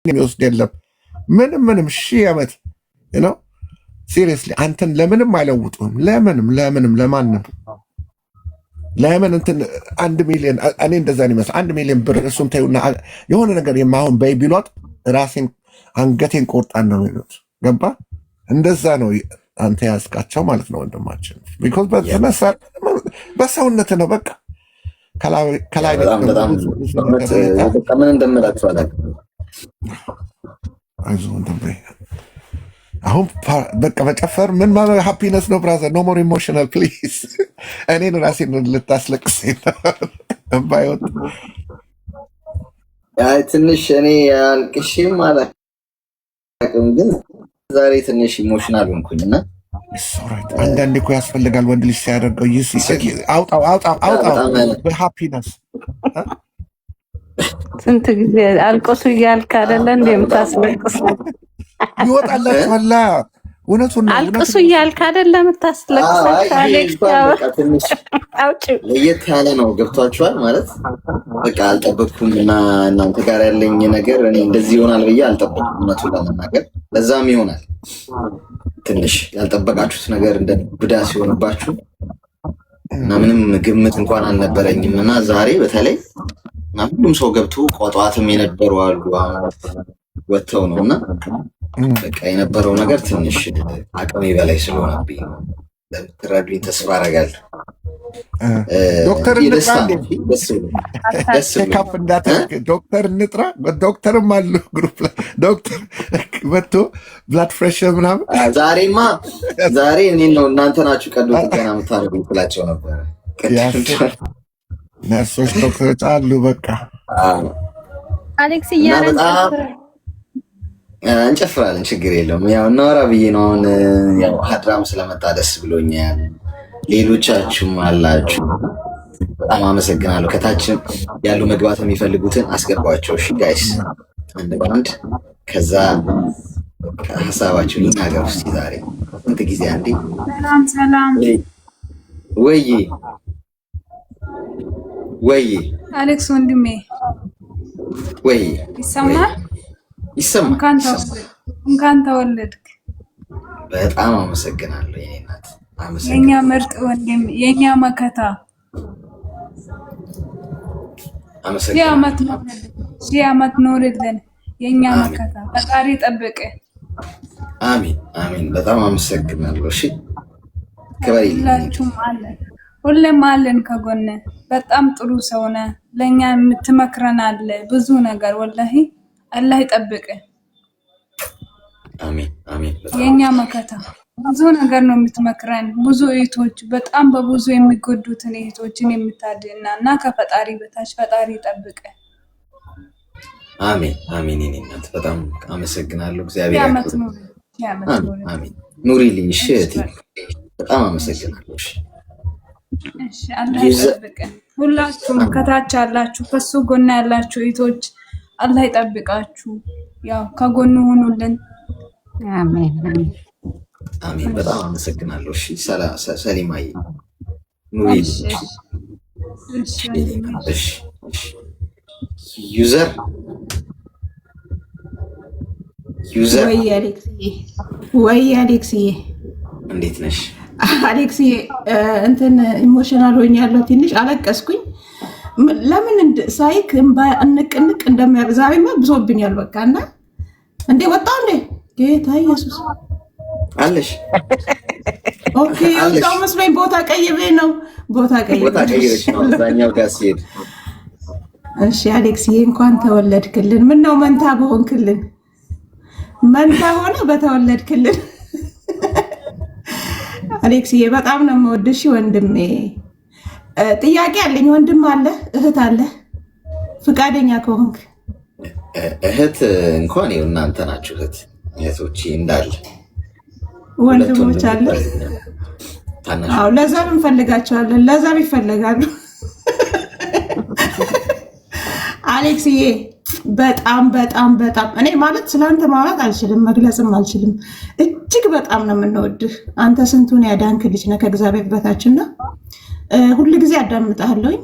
የሚወስድ የለም። ምንም ሺህ ዓመት ነው። ሲሪየስሊ አንተን ለምንም አይለውጡም። ለምንም ለማንም ለምን እንትን 1 ሚሊዮን እኔ እንደዛ ነው ይመስል 1 ሚሊዮን ብር እሱን ተይውና የሆነ ነገር የማሁን በይ ቢሏት ራሴን አንገቴን ቆርጣን ነው የሚሉት። ገባ? እንደዛ ነው አንተ ያስቃቸው ማለት ነው ወንድማችን። ቢኮዝ በሰውነት ነው በቃ ከላይ ምን እንደምላችሁ አላውቅም። አይዞህ ወንድሜ አሁን በቃ መጨፈር ምን ማለት ሃፒነስ ነው ብራዘር። ኖ ሞር ኢሞሽናል ፕሊዝ። እኔን ራሴን ልታስለቅሰኝ ባይወጥ ትንሽ እኔ አልቅሽም አላውቅም፣ ግን ዛሬ ትንሽ ኢሞሽናል ሆንኩኝና አንዳንዴ እኮ ያስፈልጋል ወንድ ልጅ ሲያደርገው አውጣው በሃፒነስ ስንት ጊዜ አልቆሱ እያልክ አይደለ እንደ የምታስለቅስ ይወጣላችኋላ። እውነቱን ነው። አልቅሱ እያልክ አይደለ የምታስለቅስ። ለየት ያለ ነው። ገብቷችኋል ማለት በቃ አልጠበቅኩም እና እናንተ ጋር ያለኝ ነገር እኔ እንደዚህ ይሆናል ብዬ አልጠበቅኩም፣ እውነቱን ለመናገር ለዛም ይሆናል ትንሽ ያልጠበቃችሁት ነገር እንደ ብዳ ሲሆንባችሁ እና ምንም ግምት እንኳን አልነበረኝም እና ዛሬ በተለይ ሁሉም ሰው ገብቶ ቆጧትም የነበሩ አሉ ወጥተው ነው እና በቃ የነበረው ነገር ትንሽ አቅሜ በላይ ስለሆነብኝ ለምትረዱኝ ተስፋ አደርጋለሁ። ዶክተር እንጥራ ዶክተርም አሉ ግሩፕ ላይ ዶክተር መጥቶ ብላድ ፕሬሽር ምናምን ዛሬ እኔ ነው እናንተ ናችሁ ቀዶ ጥገና የምታደርጉ ብላቸው ነበረ። ነርሶች ዶክተሮች አሉ። በቃ አሌክስ እንጨፍራለን፣ ችግር የለውም። ያው እናወራ ብዬ ነው። አሁን ያው ሀድራም ስለመጣ ደስ ብሎኛል። ሌሎቻችሁም አላችሁ፣ በጣም አመሰግናለሁ። ከታችም ያሉ መግባት የሚፈልጉትን አስገባቸው። እሺ ጋይስ፣ አንድ ባንድ ከዛ ሀሳባችሁን ይናገር ውስጥ ዛሬ ስንት ጊዜ አንዴ ሰላም ወይ አሌክስ ወንድሜ ወይ ይሰማል? እንኳን ተወለድክ። በጣም አመሰግናለሁ የኔ እናት። የኛ ምርጥ ወንድም፣ የኛ መከታ። ሺህ ዓመት ኖርልን የኛ መከታ። ፈጣሪ ጠብቅ። አሜን። በጣም አመሰግናለሁ። እሺ ሁላችሁም አለን፣ ሁሌም አለን ከጎነ። በጣም ጥሩ ሰው ነህ። ለእኛ የምትመክረን አለ ብዙ ነገር። ወላሂ አላህ ይጠብቅ። አሜን። የኛ መከታ ብዙ ነገር ነው የምትመክረን። ብዙ እህቶች በጣም በብዙ የሚጎዱትን እህቶችን የምታድና እና ከፈጣሪ በታች ፈጣሪ ይጠብቅ። አሜን። የኔ እናት በጣም አመሰግናለሁ። እግዚአብሔር አሜን። ኑሪልኝ። እሺ በጣም አመሰግናለሁ። እሺ አላህ ይጠብቅ። ሁላችሁም ከታች ያላችሁ ከሱ ጎና ያላችሁ እህቶች አላህ ይጠብቃችሁ። ያው ከጎኑ ሆኑልን። አሜን። በጣም አመሰግናለሁ። እሺ ሰሊማዬ ኑሪልኝ። እሺ ዩዘር ወይ አሌክስዬ እንዴት ነሽ? አሌክስዬ እንትን ኢሞሽናል ሆኛለሁ። ትንሽ አለቀስኩኝ። ለምን ሳይክ እንቅ ዛሬማ ብሶብኛል። በቃ እና እንዴ ወጣው እንዴ ጌታ ኢየሱስ አለሽ? ኦኬ ወጣው መስሎኝ ቦታ ቀይሬ ነው። ቦታ ቀይሬሽ ነው እዛኛው ጋር ሲሄድ። እሺ አሌክስዬ እንኳን ተወለድክልን። ምን ነው መንታ በሆንክልን። መንታ ሆነ በተወለድክልን። አሌክስዬ በጣም ነው የምወድሽ ወንድሜ። ጥያቄ አለኝ። ወንድም አለ እህት አለ? ፍቃደኛ ከሆንክ እህት እንኳን ይኸው እናንተ ናችሁ እህቶቼ እንዳለ። ወንድሞች አለ? አዎ ለዛም እንፈልጋቸዋለን። ለዛም ይፈልጋሉ። አሌክስዬ በጣም እኔ ማለት ስለአንተ ማውራት አልችልም፣ መግለጽም አልችልም። እጅግ በጣም ነው የምንወድህ። አንተ ስንቱን ያዳንክ ልጅ ነህ ከእግዚአብሔር በታችና ሁሉ ጊዜ አዳምጣለሁኝ።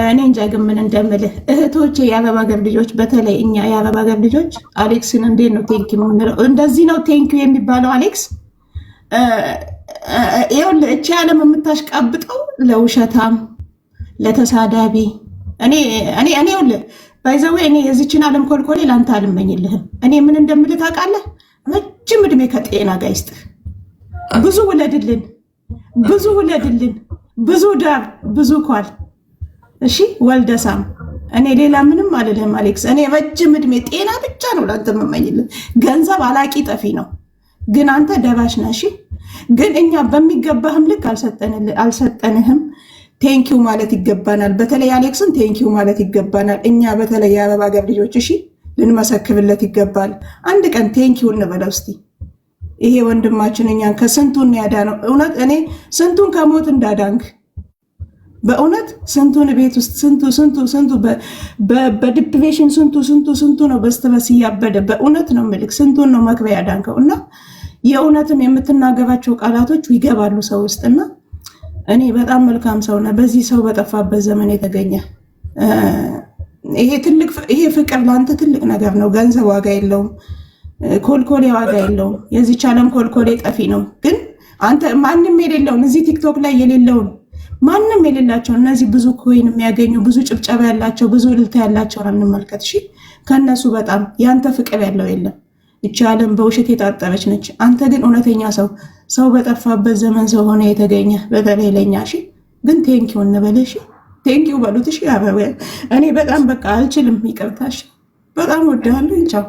እኔ እንጃ ግን ምን እንደምልህ እህቶቼ፣ የአበባ ገር ልጆች፣ በተለይ እኛ የአበባ ገር ልጆች አሌክስን እንዴት ነው ቴንኪ የምንለው? እንደዚህ ነው ቴንኪ የሚባለው? አሌክስ ይኸውልህ፣ እቺ ዓለም የምታሽቃብጠው ለውሸታም ለተሳዳቢ። እኔ ይኸውልህ ባይዘዌ እኔ የዚችን ዓለም ኮልኮሌ ለአንተ አልመኝልህም። እኔ ምን እንደምልህ ታውቃለህ? ረጅም ዕድሜ ከጤና ጋር ይስጥህ። ብዙ ውለድልን፣ ብዙ ዳር፣ ብዙ ኳል። እሺ ወልደሳም። እኔ ሌላ ምንም አልልህም አሌክስ። እኔ ረጅም ዕድሜ ጤና ብቻ ነው ለአንተ የምመኝልህ። ገንዘብ አላቂ ጠፊ ነው፣ ግን አንተ ደባሽ ነህ። እሺ ግን እኛ በሚገባህም ልክ አልሰጠንህም። ቴንኪው ማለት ይገባናል። በተለይ አሌክስን ቴንኪው ማለት ይገባናል። እኛ በተለይ የአበባ ገር ልጆች እሺ ልንመሰክብለት ይገባል። አንድ ቀን ቴንኪው እንበለው እስቲ። ይሄ ወንድማችን እኛን ከስንቱን ያዳነው። እውነት እኔ ስንቱን ከሞት እንዳዳንክ በእውነት ስንቱን ቤት ውስጥ ስንቱ በዲፕሬሽን ስንቱ ነው በስተበስ እያበደ። በእውነት ነው ምልክ ስንቱን ነው መክበያ ያዳንከው። እና የእውነትም የምትናገራቸው ቃላቶች ይገባሉ ሰው ውስጥ። እና እኔ በጣም መልካም ሰው ነህ። በዚህ ሰው በጠፋበት ዘመን የተገኘ ይሄ ፍቅር ለአንተ ትልቅ ነገር ነው። ገንዘብ ዋጋ የለውም፣ ኮልኮሌ ዋጋ የለውም። የዚች ዓለም ኮልኮሌ ጠፊ ነው። ግን አንተ ማንም የሌለውን እዚህ ቲክቶክ ላይ የሌለውን ማንም የሌላቸው እነዚህ ብዙ ኮይን የሚያገኙ ብዙ ጭብጨባ ያላቸው ብዙ እልልታ ያላቸውን እንመልከት። እሺ ከነሱ በጣም ያንተ ፍቅር ያለው የለም። እቺ ዓለም በውሸት የታጠረች ነች። አንተ ግን እውነተኛ ሰው በጠፋበት ዘመን ሰው ሆነ የተገኘ በተለይ ለኛ። እሺ ግን ቴንኪው እንበል። እሺ ቴንኪው በሉት። እሺ አበበ እኔ በጣም በቃ አልችልም፣ ይቅርታሽ። በጣም ወዳለሁ። ቻው።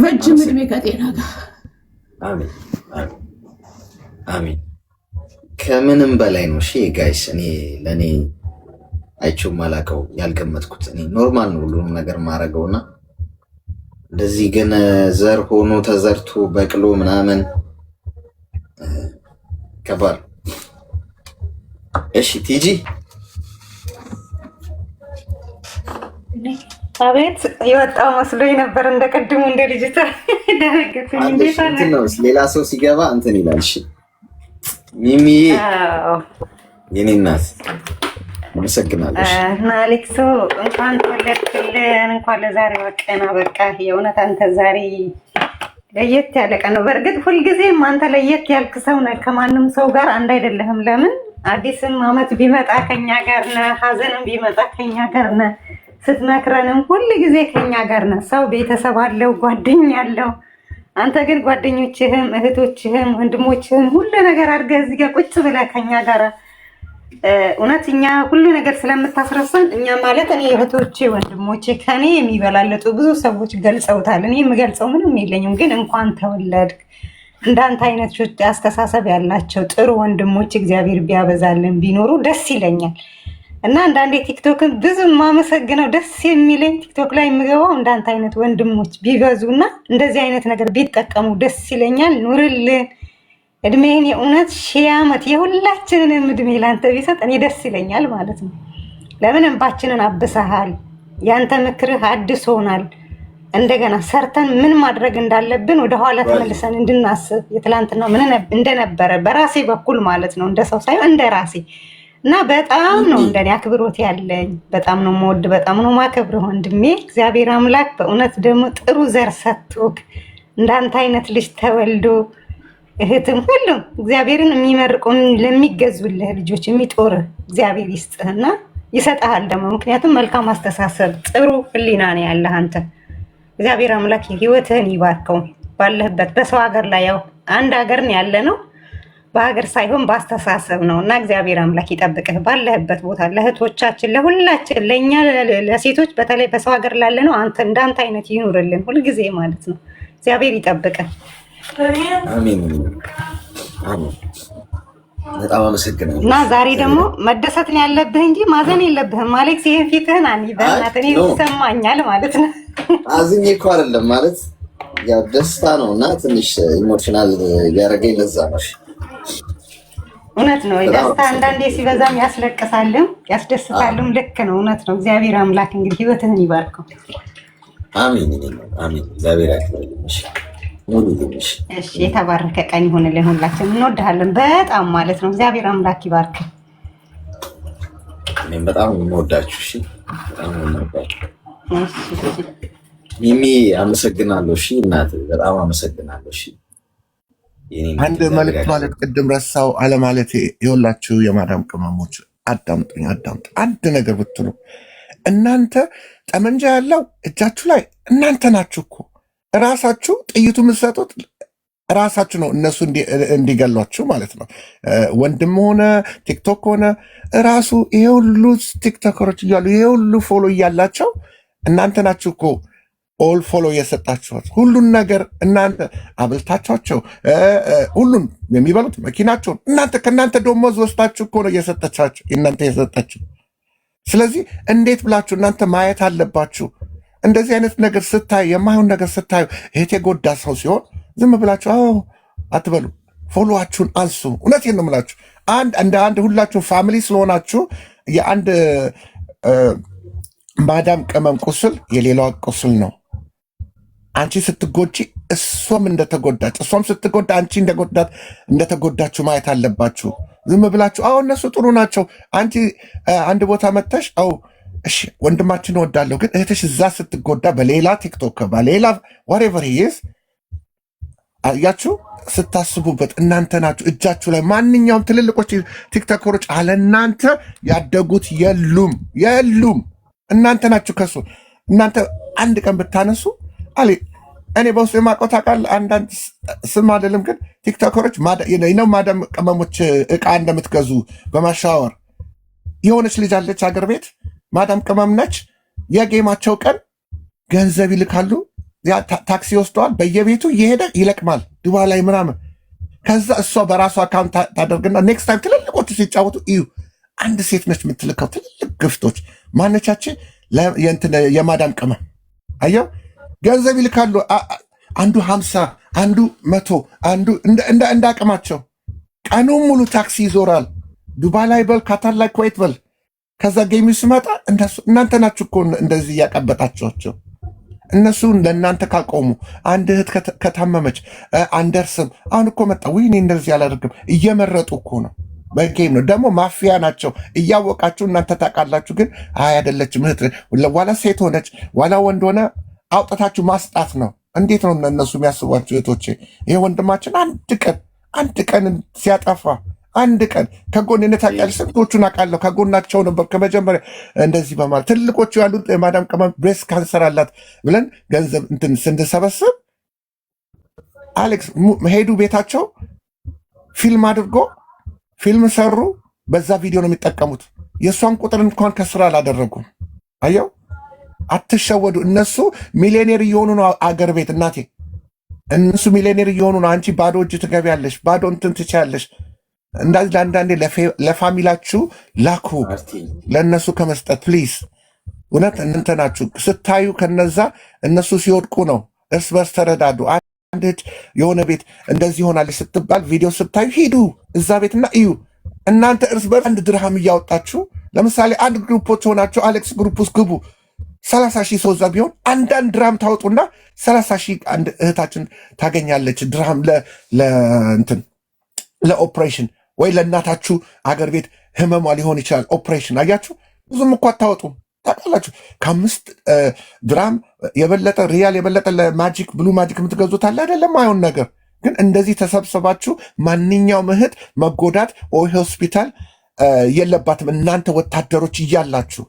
ረጅም ዕድሜ ከጤና ጋር። አሜን አሜን። ከምንም በላይ ነው። እሺ ጋይስ፣ እኔ ለእኔ አይቼው ማላውቀው ያልገመትኩት እኔ ኖርማል ነው ሁሉንም ነገር ማድረገውና እንደዚህ ግን ዘር ሆኖ ተዘርቶ በቅሎ ምናምን ከባድ። እሺ ቲጂ አቤት የወጣው መስሎኝ ነበር። እንደ ቅድሙ እንደ ልጅቷ ደረገፈኝ። እንዴት ነው ሌላ ሰው ሲገባ እንትን ይላል። እሺ ሚሚዬ የኔ እናት አመሰግናለሁ። እና አሌክሶ እንኳን ተወለድክልን፣ እንኳን ለዛሬ ቀን በቃ። የእውነት አንተ ዛሬ ለየት ያለ ቀን ነው። በእርግጥ ሁልጊዜም አንተ ለየት ያልክ ሰው ነህ። ከማንም ሰው ጋር አንድ አይደለህም። ለምን አዲስም አመት ቢመጣ ከኛ ጋር ነህ፣ ሀዘንም ቢመጣ ከኛ ጋር ነህ፣ ስትመክረንም ሁል ጊዜ ከኛ ጋር ነህ። ሰው ቤተሰብ አለው፣ ጓደኛ አለው። አንተ ግን ጓደኞችህም እህቶችህም ወንድሞችህም ሁሉ ነገር አድርገህ እዚህ ጋር ቁጭ ብለህ ከኛ ጋር እውነት እኛ ሁሉ ነገር ስለምታስረሳን እኛ ማለት እኔ እህቶቼ ወንድሞቼ ከኔ የሚበላለጡ ብዙ ሰዎች ገልጸውታል። እኔ የምገልጸው ምንም የለኝም። ግን እንኳን ተወለድክ። እንዳንተ አይነት አስተሳሰብ ያላቸው ጥሩ ወንድሞች እግዚአብሔር ቢያበዛልን ቢኖሩ ደስ ይለኛል። እና አንዳንዴ ቲክቶክን ብዙ የማመሰግነው ደስ የሚለኝ ቲክቶክ ላይ የምገባው እንዳንተ አይነት ወንድሞች ቢበዙና እንደዚህ አይነት ነገር ቢጠቀሙ ደስ ይለኛል። ኑርልን፣ እድሜን የእውነት 1000 ዓመት የሁላችንንም እድሜ ላንተ ቢሰጥ እኔ ደስ ይለኛል ማለት ነው። ለምን እንባችንን አብሰሃል። ያንተ ምክርህ አድሶናል። እንደገና ሰርተን ምን ማድረግ እንዳለብን ወደኋላ ተመልሰን እንድናስብ የትላንትና ምን እንደነበረ በራሴ በኩል ማለት ነው፣ እንደ ሰው ሳይሆን እንደ ራሴ እና በጣም ነው እንደኔ አክብሮት ያለኝ። በጣም ነው የምወድ፣ በጣም ነው የማከብርህ ወንድሜ። እግዚአብሔር አምላክ በእውነት ደግሞ ጥሩ ዘር ሰጥቶክ እንዳንተ አይነት ልጅ ተወልዶ እህትም ሁሉም እግዚአብሔርን የሚመርቁ ለሚገዙልህ ልጆች የሚጦርህ እግዚአብሔር ይስጥህና ይሰጥሃል ደግሞ። ምክንያቱም መልካም አስተሳሰብ ጥሩ ህሊና ነው ያለህ አንተ። እግዚአብሔር አምላክ ህይወትህን ይባርከው ባለህበት። በሰው ሀገር ላይ ያው አንድ ሀገር ነው ያለ ነው፣ በሀገር ሳይሆን በአስተሳሰብ ነው። እና እግዚአብሔር አምላክ ይጠብቅህ ባለህበት ቦታ። ለእህቶቻችን ለሁላችን፣ ለእኛ ለሴቶች በተለይ በሰው ሀገር ላለ ነው አንተ እንዳንተ አይነት ይኑርልን ሁልጊዜ ማለት ነው። እግዚአብሔር ይጠብቅህ። አሜን አሜን። በጣም አመሰግናለሁ። እና ዛሬ ደግሞ መደሰት ነው ያለብህ እንጂ ማዘን የለብህም አሌክስ። ይሄን ፊትህን አኒ በእናትህ እኔ ይሰማኛል ማለት ነው። አዝኜ እኮ አይደለም ማለት ያው ደስታ ነው እና ትንሽ ኢሞሽናል ያደረገኝ ለዛ ነው። እውነት ነው። ደስታ አንዳንዴ ሲበዛም ያስለቅሳልም ያስደስታልም። ልክ ነው። እውነት ነው። እግዚአብሔር አምላክ እንግዲህ ህይወትህን ይባርከው። አሜን አሜን። እግዚአብሔር ያክብርልሽ። እሺ፣ የተባረከ ቀን ይሁንልን። ሁላችን እንወድሃለን በጣም ማለት ነው። እግዚአብሔር አምላክ ይባርክ። እኔም በጣም የምወዳችሁ። እሺ በጣም የምወዳችሁ ሚሚ አመሰግናለሁ። እሺ እናት በጣም አመሰግናለሁ። እሺ አንድ መልዕክት ማለት ቅድም ረሳው አለማለቴ የሁላችሁ የማዳም ቅመሞች አዳምጡኝ። አንድ ነገር ብትሉ እናንተ ጠመንጃ ያለው እጃችሁ ላይ እናንተ ናችሁ እኮ ራሳችሁ ጥይቱ የምትሰጡት ራሳችሁ ነው፣ እነሱ እንዲገሏችሁ ማለት ነው። ወንድም ሆነ ቲክቶክ ሆነ ራሱ ይሄ ሁሉ ቲክቶከሮች እያሉ ይሄ ሁሉ ፎሎ እያላቸው እናንተ ናችሁ እኮ ኦል ፎሎ እየሰጣችኋት ሁሉን ነገር እናንተ አብልታችኋቸው ሁሉን የሚበሉት መኪናቸውን እናንተ ከእናንተ ደሞዝ ወስዳችሁ እኮ ነው እየሰጠቻችሁ እናንተ የሰጠችው። ስለዚህ እንዴት ብላችሁ እናንተ ማየት አለባችሁ። እንደዚህ አይነት ነገር ስታዩ፣ የማይሆን ነገር ስታዩ፣ ይሄት የጎዳ ሰው ሲሆን ዝም ብላችሁ አትበሉ፣ ፎሎዋችሁን አንሱ። እውነቴን ነው የምላችሁ። እንደ አንድ ሁላችሁ ፋሚሊ ስለሆናችሁ የአንድ ማዳም ቅመም ቁስል የሌላዋ ቁስል ነው። አንቺ ስትጎጂ እሷም እንደተጎዳች፣ እሷም ስትጎዳ አንቺ እንደተጎዳችሁ ማየት አለባችሁ። ዝም ብላችሁ እነሱ ጥሩ ናቸው፣ አንቺ አንድ ቦታ መጥተሽ እሺ ወንድማችን እወዳለሁ፣ ግን እህትሽ እዛ ስትጎዳ በሌላ ቲክቶክ በሌላ ዋሬቨር ይዝ አያችሁ፣ ስታስቡበት እናንተ ናችሁ እጃችሁ ላይ። ማንኛውም ትልልቆች ቲክቶከሮች አለ እናንተ ያደጉት የሉም። እናንተ ናችሁ ከሱ። እናንተ አንድ ቀን ብታነሱ እኔ በውስጡ የማውቀው ታውቃለህ፣ አንዳንድ ስም አይደለም ግን ቲክቶከሮች ነው ማዳም ቅመሞች እቃ እንደምትገዙ በማሻወር የሆነች ልጅ አለች ሀገር ቤት ማዳም ቅመም ነች። የጌማቸው ቀን ገንዘብ ይልካሉ፣ ታክሲ ወስደዋል፣ በየቤቱ እየሄደ ይለቅማል ዱባይ ላይ ምናምን። ከዛ እሷ በራሷ አካውንት ታደርግና ኔክስት ታይም ትልልቆቹ ሲጫወቱ እዩ አንድ ሴት ነች የምትልከው ትልልቅ ግፍቶች። ማነቻችን የማዳም ቅመም አየው ገንዘብ ይልካሉ። አንዱ 50 አንዱ 100 አንዱ እንደ አቅማቸው ቀኑን ሙሉ ታክሲ ይዞራል። ዱባይ ላይ በል፣ ካታር ላይ፣ ኩዌት በል። ከዛ ጌሚ ስመጣ እናንተ ናችሁ እኮ እንደዚህ እያቀበጣችኋቸው። እነሱ ለእናንተ ካልቆሙ አንድ እህት ከታመመች አንደርስም። አሁን እኮ መጣ እኔ እንደዚህ አላደርግም እየመረጡ እኮ ነው። በጌም ነው ደግሞ ማፊያ ናቸው። እያወቃችሁ እናንተ ታውቃላችሁ፣ ግን አይደለችም እህት ዋላ ሴት ሆነች ዋላ ወንድ ሆነ አውጥታችሁ ማስጣት ነው። እንዴት ነው እነሱ የሚያስቧቸው እህቶቼ? ይሄ ወንድማችን አንድ ቀን ሲያጠፋ አንድ ቀን ከጎንነት ታውቂያለሽ። ስንቶቹን አውቃለሁ ከጎናቸው ነበር ከመጀመሪያ እንደዚህ በማለት ትልቆቹ ያሉት የማዳም ቅመም ብሬስት ካንሰር አላት ብለን ገንዘብ ስንሰበስብ አሌክስ ሄዱ ቤታቸው ፊልም አድርጎ ፊልም ሰሩ። በዛ ቪዲዮ ነው የሚጠቀሙት። የእሷን ቁጥር እንኳን ከስራ አላደረጉም። አየው አትሸወዱ። እነሱ ሚሊዮኔር እየሆኑ ነው አገር ቤት እናቴ። እነሱ ሚሊዮኔር እየሆኑ ነው። አንቺ ባዶ እጅ ትገቢያለሽ፣ ባዶ እንትን ትችያለሽ። እንዳዚህ ለአንዳንዴ ለፋሚላችሁ ላኩ፣ ለእነሱ ከመስጠት ፕሊዝ። እውነት እናንተ ናችሁ ስታዩ ከነዛ እነሱ ሲወድቁ ነው። እርስ በርስ ተረዳዱ። አንድ እጅ የሆነ ቤት እንደዚህ ሆናለች ስትባል ቪዲዮ ስታዩ ሂዱ እዛ ቤትና እዩ። እናንተ እርስ በርስ አንድ ድርሃም እያወጣችሁ ለምሳሌ አንድ ግሩፖች ሆናችሁ አሌክስ ግሩፕ ውስጥ ግቡ። 30 ሺህ ሰው እዛ ቢሆን አንዳንድ ድርሃም ታወጡና 30 ሺህ አንድ እህታችን ታገኛለች። ድርሃም ለኦፕሬሽን ወይ ለእናታችሁ አገር ቤት ህመሟ ሊሆን ይችላል ኦፕሬሽን። አያችሁ ብዙም እኮ አታወጡም ታውቃላችሁ። ከ5 ድራም የበለጠ ሪያል የበለጠ ለማጂክ ብሉ ማጂክ የምትገዙት አለ አይደለም። አይሆን ነገር ግን እንደዚህ ተሰብስባችሁ ማንኛውም እህት መጎዳት ወይ ሆስፒታል የለባትም እናንተ ወታደሮች እያላችሁ